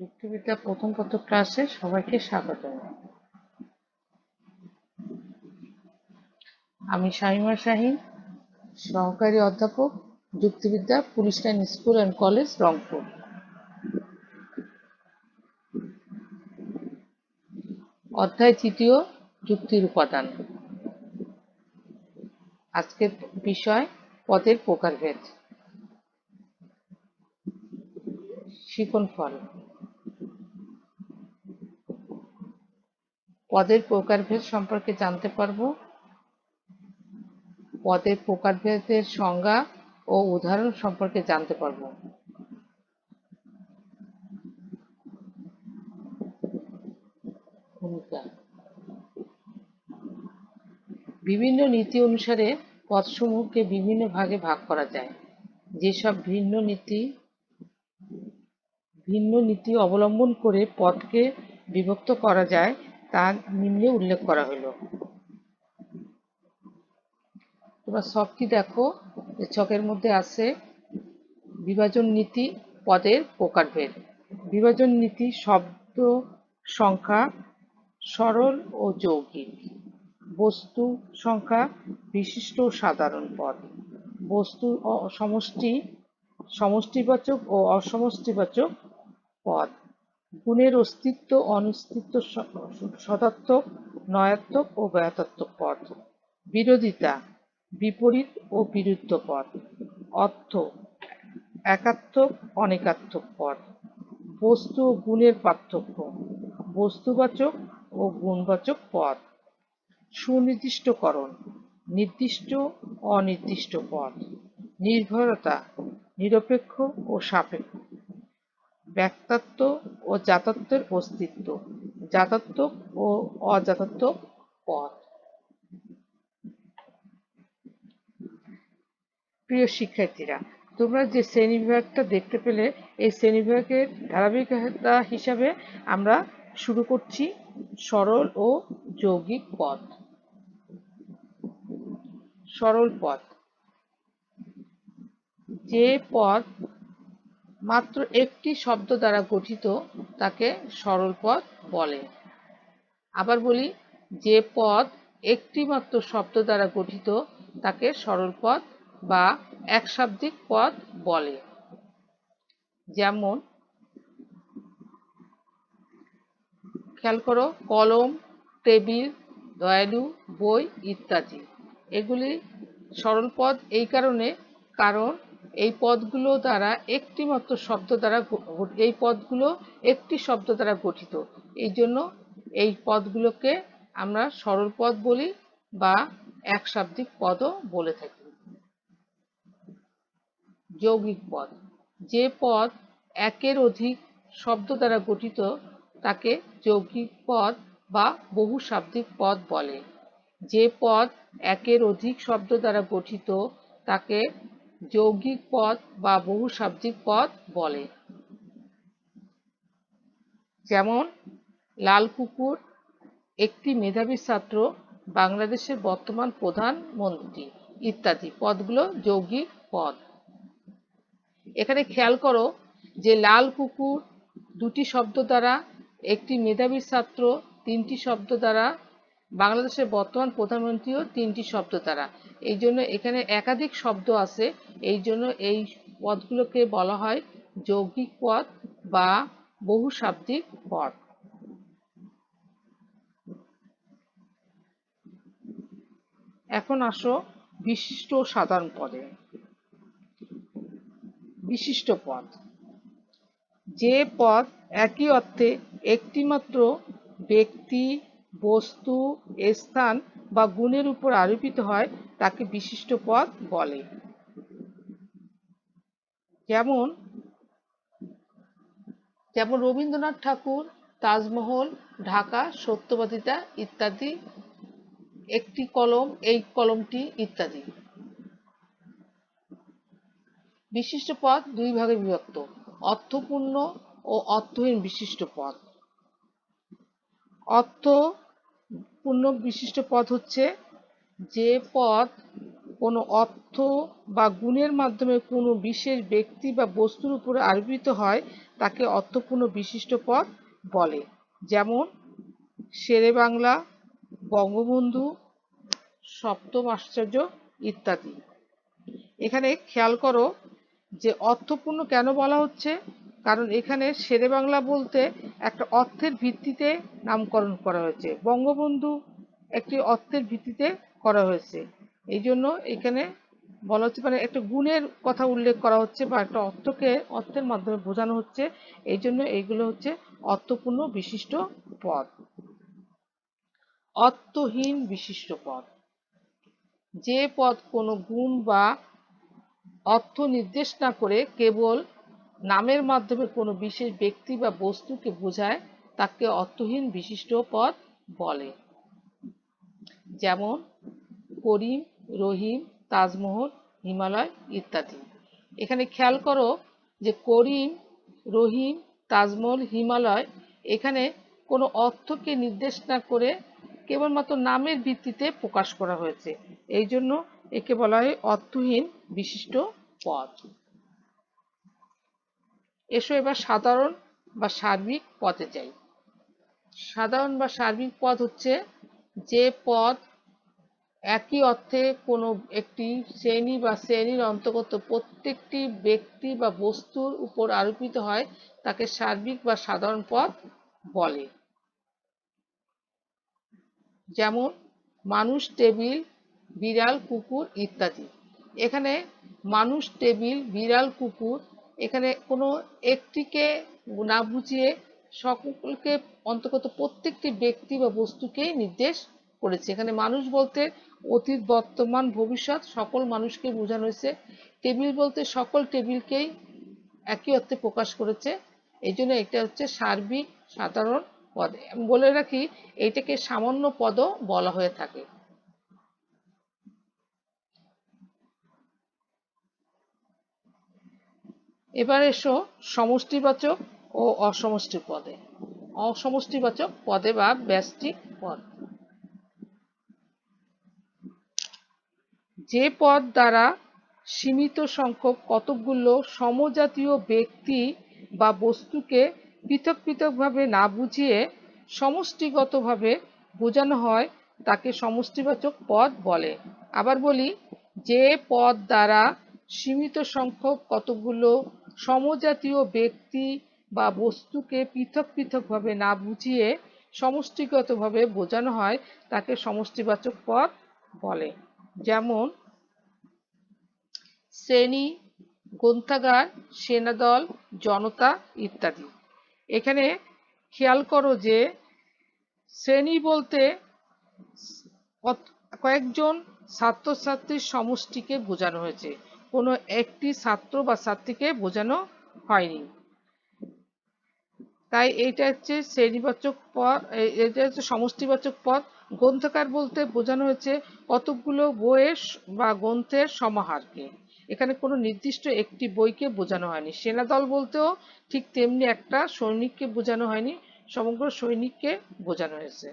যুক্তিবিদ্যা প্রথম পত্র ক্লাসে সবাইকে স্বাগত। আমি শামিমা শাহীন, সহকারী অধ্যাপক, যুক্তিবিদ্যা, police line school and college, Rangpur. অধ্যায় তৃতীয়, যুক্তির উপাদান। আজকের বিষয় পদের প্রকারভেদ। শিকনফল। পদের প্রকারভেদ সম্পর্কে জানতে পারব। পদের প্রকারভেদের সংজ্ঞা ও উদাহরণ সম্পর্কে জানতে পারব। ভূমিকা। বিভিন্ন নীতি অনুসারে পদসমূহকে বিভিন্ন ভাগে ভাগ করা যায়। যেসব ভিন্ন নীতি অবলম্বন করে পদকে বিভক্ত করা যায় তা নিম্নে উল্লেখ করা হলো। তোমরা ছকটি দেখো, ছকের মধ্যে আছে বিভাজন নীতি, পদের প্রকারভেদ। বিভাজন নীতি শব্দ সংখ্যা সরল ও যৌগিক, বস্তু সংখ্যা বিশিষ্ট ও সাধারণ পদ, বস্তু সমষ্টিবাচক ও অসমষ্টিবাচক পদ, গুণের অস্তিত্ব অনস্তিত্ব, সদার্থক নয়ার্থক ও ব্যয়ার্থক পদ, বিরোধিতা বিপরীত ও বিরুদ্ধ পদ, অর্থ একার্থক অনেকার্থক পদ, বস্তু ও গুণের পার্থক্য, বস্তুবাচক ও গুণবাচক পদ, সুনির্দিষ্টকরণ নির্দিষ্ট অনির্দিষ্ট পদ, নির্ভরতা নিরপেক্ষ ও সাপেক্ষ, ব্যক্তাত্ব ও জাতাত্বের অস্তিত্ব, জাতাত্মক ও অজাতাত্মক পদ। প্রিয় শিক্ষার্থীরা, তোমরা যে শ্রেণীবিভাগটা দেখতে পেলে, এই শ্রেণীবিভাগের ধারাবাহিকতা হিসাবে আমরা শুরু করছি সরল ও যৌগিক পদ। সরল পদ, যে পদ মাত্র একটি শব্দ দ্বারা গঠিত তাকে সরল পদ বলে। আবার বলি, যে পদ একটি মাত্র শব্দ দ্বারা গঠিত তাকে সরল পদ বা একশাব্দিক পদ বলে। যেমন খেয়াল করো, কলম, টেবিল, দয়ালু, বই ইত্যাদি। এগুলি সরল পদ এই কারণে, কারণ এই পদগুলো দ্বারা একটি মাত্র শব্দ দ্বারা একটি শব্দ দ্বারা গঠিত। এই জন্য এই পদগুলোকে আমরা সরল পদ বলি বা একশাব্দিক পদও বলে থাকি। যৌগিক পদ, যে পদ একের অধিক শব্দ দ্বারা গঠিত তাকে যৌগিক পদ বা বহুশাব্দিক পদ বলে। যে পদ একের অধিক শব্দ দ্বারা গঠিত তাকে যৌগিক পদ বা বহুশাব্দিক পদ বলে। যেমন লাল কুকুর, একটি মেধাবী ছাত্র, বাংলাদেশের বর্তমান প্রধানমন্ত্রী ইত্যাদি পদগুলো যৌগিক পদ। এখানে খেয়াল করো যে লাল কুকুর দুটি শব্দ দ্বারা, একটি মেধাবী ছাত্র তিনটি শব্দ দ্বারা, বাংলাদেশের বর্তমান প্রধানমন্ত্রীও তিনটি শব্দ দ্বারা। এই জন্য এখানে একাধিক শব্দ আছে, এই জন্য এই পদগুলোকে বলা হয় যৌগিক পদ বা বহুশাব্দিক পদ। এখন আসো বিশিষ্ট ও সাধারণ পদে। বিশিষ্ট পদ, যে পদ একই অর্থে একটিমাত্র ব্যক্তি, বস্তু, স্থান বা গুণের উপর আরোপিত হয় তাকে বিশিষ্ট পদ বলে। যেমন রবীন্দ্রনাথ ঠাকুর, তাজমহল, ঢাকা, সত্যবাদিতা ইত্যাদি, একটি কলম, এই কলমটি ইত্যাদি। বিশিষ্ট পদ দুই ভাগে বিভক্ত: অর্থপূর্ণ ও অর্থহীন বিশিষ্ট পদ। অর্থপূর্ণ বিশিষ্ট পদ হচ্ছে যে পদ কোনো অর্থ বা গুণের মাধ্যমে কোনো বিশেষ ব্যক্তি বা বস্তুর উপর আরোপিত হয় তাকে অর্থপূর্ণ বিশিষ্ট পদ বলে। যেমন শেরেবাংলা, বঙ্গবন্ধু, সপ্তম আশ্চর্য ইত্যাদি। এখানে খেয়াল করো যে অর্থপূর্ণ কেন বলা হচ্ছে, কারণ এখানে শেরেবাংলা বলতে একটা অর্থের ভিত্তিতে নামকরণ করা হয়েছে, বঙ্গবন্ধু একটি অর্থের ভিত্তিতে করা হয়েছে। এই জন্য এখানে বলা হচ্ছে মানে একটা গুণের কথা উল্লেখ করা হচ্ছে বা একটা অর্থের মাধ্যমে বোঝানো হচ্ছে, এই জন্য এইগুলো হচ্ছে অর্থপূর্ণ বিশিষ্ট পদ। অর্থহীন বিশিষ্ট পদ, যে পদ কোনো গুণ বা অর্থ নির্দেশ না করে কেবল নামের মাধ্যমে কোনো বিশেষ ব্যক্তি বা বস্তুকে বোঝায় তাকে অর্থহীন বিশিষ্ট পদ বলে। যেমন করিম, রহিম, তাজমহল, হিমালয় ইত্যাদি। এখানে খেয়াল করো যে করিম, রহিম, তাজমহল, হিমালয় এখানে কোনো অর্থকে নির্দেশ না করে কেবলমাত্র নামের ভিত্তিতে প্রকাশ করা হয়েছে, এই জন্য একে বলা হয় অর্থহীন বিশিষ্ট পদ। এসো এবার সাধারণ বা সার্বিক পদে যাই। সাধারণ বা সার্বিক পদ হচ্ছে যে পদ একই অর্থে কোনো একটি শ্রেণী বা শ্রেণীর অন্তর্গত প্রত্যেকটি ব্যক্তি বা বস্তুর উপর আরোপিত হয় তাকে সার্বিক বা সাধারণ পদ বলে। যেমন মানুষ, টেবিল, বিড়াল, কুকুর ইত্যাদি। এখানে মানুষ, টেবিল, বিড়াল, কুকুর এখানে কোনো একটিকে না বুঝিয়ে সকলকে অন্তর্গত প্রত্যেকটি ব্যক্তি বা বস্তুকেই নির্দেশ করেছে। এখানে মানুষ বলতে অতীত, বর্তমান, ভবিষ্যৎ সকল মানুষকে বোঝানো হয়েছে। টেবিল বলতে সকল টেবিলকেই একই অর্থে প্রকাশ করেছে, এই জন্য এটা হচ্ছে সার্বিক সাধারণ পদ। বলে রাখি এইটাকে সামান্য পদও বলা হয়ে থাকে। এবার এসো সমষ্টিবাচক ও অসমষ্টি পদে। অসমষ্টিবাচক পদে বা ব্যষ্টিক পদ, যে পদ দ্বারা সীমিত সংখ্যক কতকগুলো সমজাতীয় ব্যক্তি বা বস্তুকে পৃথক পৃথকভাবে না বুঝিয়ে সমষ্টিগতভাবে বোঝানো হয় তাকে সমষ্টিবাচক পদ বলে। আবার বলি, যে পদ দ্বারা সীমিত সংখ্যক কতকগুলো সমজাতীয় ব্যক্তি বা বস্তুকে পৃথক পৃথকভাবে না বুঝিয়ে সমষ্টিগতভাবে বোঝানো হয় তাকে সমষ্টিবাচক পদ বলে। যেমন শ্রেণী, গ্রন্থাগার, সেনাদল, জনতা ইত্যাদি। এখানে খেয়াল করো যে শ্রেণী বলতে কয়েকজন ছাত্রছাত্রীর সমষ্টিকে বোঝানো হয়েছে, কোনো একটি ছাত্র বা ছাত্রীকে বোঝানো হয়নি, তাই এইটা হচ্ছে শ্রেণীবাচক পদ, এটা হচ্ছে সমষ্টিবাচক পদ। গ্রন্থাগার বলতে বোঝানো হয়েছে কতকগুলো বইয়ের বা গ্রন্থের সমাহারকে, এখানে কোনো নির্দিষ্ট একটি বইকে বোঝানো হয়নি। সেনাদল বলতেও ঠিক তেমনি একটা সৈনিককে বোঝানো হয়নি, সমগ্র সৈনিককে বোঝানো হয়েছে।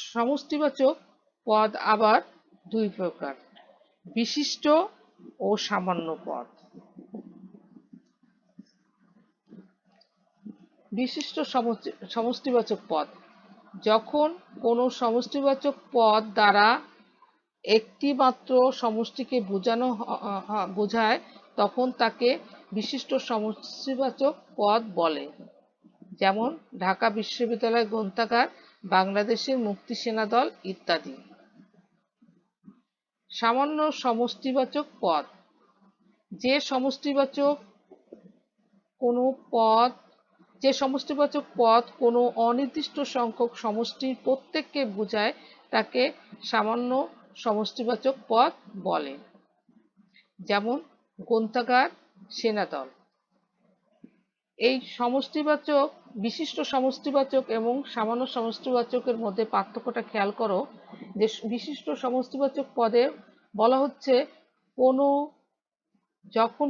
সমষ্টিবাচক পদ আবার দুই প্রকার, বিশিষ্ট ও সামান্য পদ। বিশিষ্ট সমষ্টিবাচক পদ, যখন কোনো সমষ্টিবাচক পদ দ্বারা একটি মাত্র সমষ্টিকে বোঝায় তখন তাকে বিশিষ্ট সমষ্টিবাচক পদ বলে। যেমন ঢাকা বিশ্ববিদ্যালয় গ্রন্থাগার, বাংলাদেশের মুক্তি সেনাদল ইত্যাদি। সামান্য সমষ্টিবাচক পদ, যে সমষ্টিবাচক পদ কোনো অনির্দিষ্ট সংখ্যক সমষ্টির প্রত্যেককে বোঝায় তাকে সামান্য সমষ্টিবাচক পদ বলে। যেমন গ্রন্থাগার, সেনাদল। এই বিশিষ্ট সমষ্টিবাচক এবং সামান্য সমষ্টিবাচকের মধ্যে পার্থক্যটা খেয়াল করো যে বিশিষ্ট সমষ্টিবাচক পদে বলা হচ্ছে যখন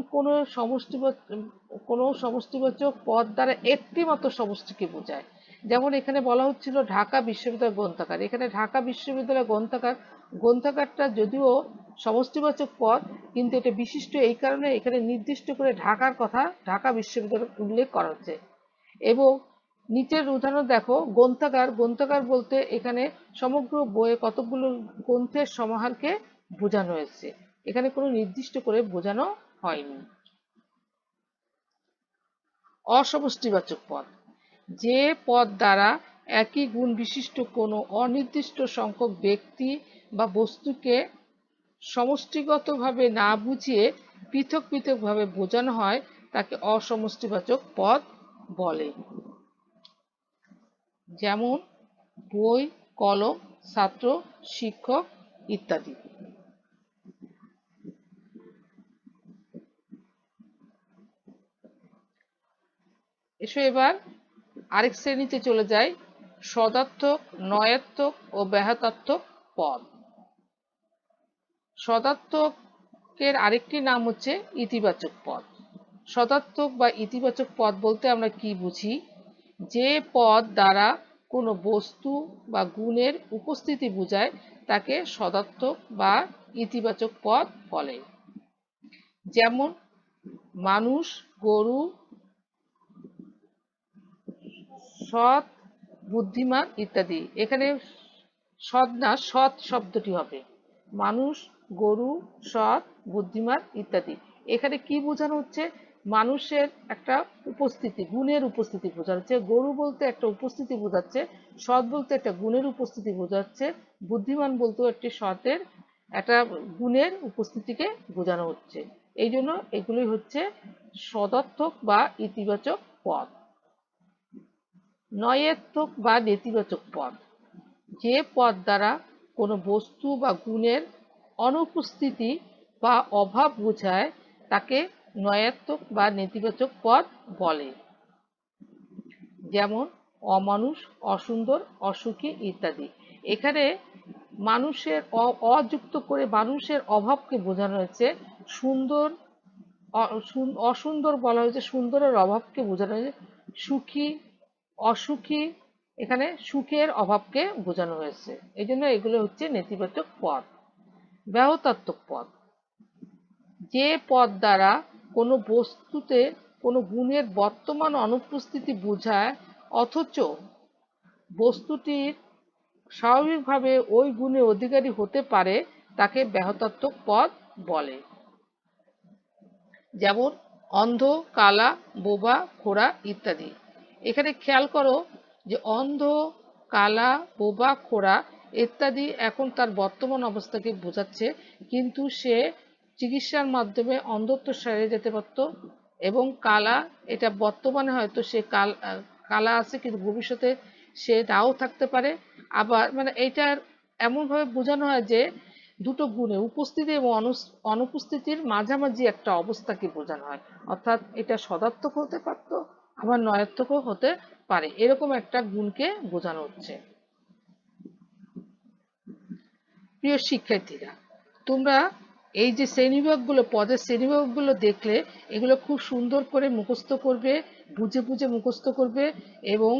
কোনো সমষ্টিবাচক পদ দ্বারা একটি মাত্র সমষ্টিকে বোঝায়। যেমন এখানে বলা হচ্ছিল ঢাকা বিশ্ববিদ্যালয় গ্রন্থাগার, এখানে ঢাকা বিশ্ববিদ্যালয় গ্রন্থাগার গ্রন্থাগারটা যদিও সমষ্টিবাচক পদ, কিন্তু এটা বিশিষ্ট এই কারণে এখানে নির্দিষ্ট করে ঢাকার কথা, ঢাকা বিশ্ববিদ্যালয় উল্লেখ করা হচ্ছে। এবং নিচের উদাহরণ দেখো, গ্রন্থাগার, গ্রন্থাগার বলতে এখানে সমগ্র বইয়ে কতগুলো গ্রন্থের সমাহারকে বোঝানো হয়েছে, এখানে কোনো নির্দিষ্ট করে বোঝানো হয়নি। অসমষ্টিবাচক পদ, যে পদ দ্বারা একই গুণ বিশিষ্ট কোনো অনির্দিষ্ট সংখ্যক ব্যক্তি বা বস্তুকে সমষ্টিগতভাবে না বুঝিয়ে পৃথক পৃথকভাবে বোঝানো হয় তাকে অসমষ্টিবাচক পদ বলে। যেমন বই, কলম, ছাত্র, শিক্ষক ইত্যাদি। এসো এবার আরেক শ্রেণীতে চলে যাই, সদার্থক, নয়ার্থক ও ব্যাহতার্থক পদ। সদার্থকের আরেকটি নাম হচ্ছে ইতিবাচক পদ। সদার্থক বা ইতিবাচক পদ বলতে আমরা কি বুঝি? যে পদ দ্বারা কোনো বস্তু বা গুণের উপস্থিতি বোঝায় তাকে সদার্থক বা ইতিবাচক পদ বলে। যেমন মানুষ, গরু, সৎ, বুদ্ধিমান ইত্যাদি। এখানে সৎ না, সৎ শব্দটি হবে। মানুষ, গরু, সৎ, বুদ্ধিমান ইত্যাদি। এখানে কি বোঝানো হচ্ছে? মানুষের একটা উপস্থিতি, গুণের উপস্থিতি বোঝানো হচ্ছে। গরু বলতে একটা উপস্থিতি বোঝাচ্ছে, সৎ বলতে একটা গুণের উপস্থিতি বোঝাচ্ছে, বুদ্ধিমান বলতেও একটি সতের একটা গুণের উপস্থিতিকে বোঝানো হচ্ছে। এই জন্য এগুলি হচ্ছে সদার্থক বা ইতিবাচক পদ। নয়ার্থক বা নেতিবাচক পদ, যে পদ দ্বারা কোনো বস্তু বা গুণের অনুপস্থিতি বা অভাব বোঝায় তাকে নয়ার্থক বা নেতিবাচক পদ বলে। যেমন অমানুষ, অসুন্দর, অসুখী ইত্যাদি। এখানে মানুষের অযুক্ত করে মানুষের অভাবকে বোঝানো হয়েছে। সুন্দর, অসুন্দর বলা হয়েছে, সুন্দরের অভাবকে বোঝানো হয়েছে। সুখী, অসুখী, এখানে সুখের অভাবকে বোঝানো হয়েছে। এই জন্য এগুলো হচ্ছে নেতিবাচক পদ। ব্যাহতার্থক পদ, যে পদ দ্বারা কোনো বস্তুতে কোনো গুণের বর্তমান অনুপস্থিতি বোঝায় অথচ বস্তুটির স্বাভাবিকভাবে ওই গুণের অধিকারী হতে পারে তাকে ব্যাহতার্থক পদ বলে। যেমন অন্ধ, কালা, বোবা, খোড়া ইত্যাদি। এখানে খেয়াল করো যে অন্ধ, কালা, বোবা, খোড়া ইত্যাদি এখন তার বর্তমান অবস্থাকে বোঝাচ্ছে, কিন্তু সে চিকিৎসার মাধ্যমে অন্ধত্ব সেরে যেতে পারত। এবং কালা, এটা বর্তমানে হয়তো সে কালা আছে, কিন্তু ভবিষ্যতে সে নাও থাকতে পারে। আবার মানে এইটার এমনভাবে বোঝানো হয় যে দুটো গুণে উপস্থিতি এবং অনুপস্থিতির মাঝামাঝি একটা অবস্থাকে বোঝানো হয়। অর্থাৎ এটা সদার্থক হতে পারত, আবার নয়ার্থকও হতে পারে, এরকম একটা গুণকে বোঝানো হচ্ছে। প্রিয় শিক্ষার্থীরা, তোমরা এই যে শ্রেণীবিভাগগুলো, পদের শ্রেণীবিভাগগুলো দেখলে, এগুলো খুব সুন্দর করে মুখস্থ করবে, বুঝে বুঝে মুখস্থ করবে এবং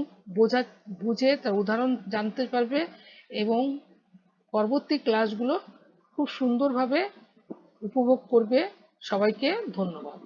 বুঝে তার উদাহরণ জানতে পারবে এবং পরবর্তী ক্লাসগুলো খুব সুন্দরভাবে উপভোগ করবে। সবাইকে ধন্যবাদ।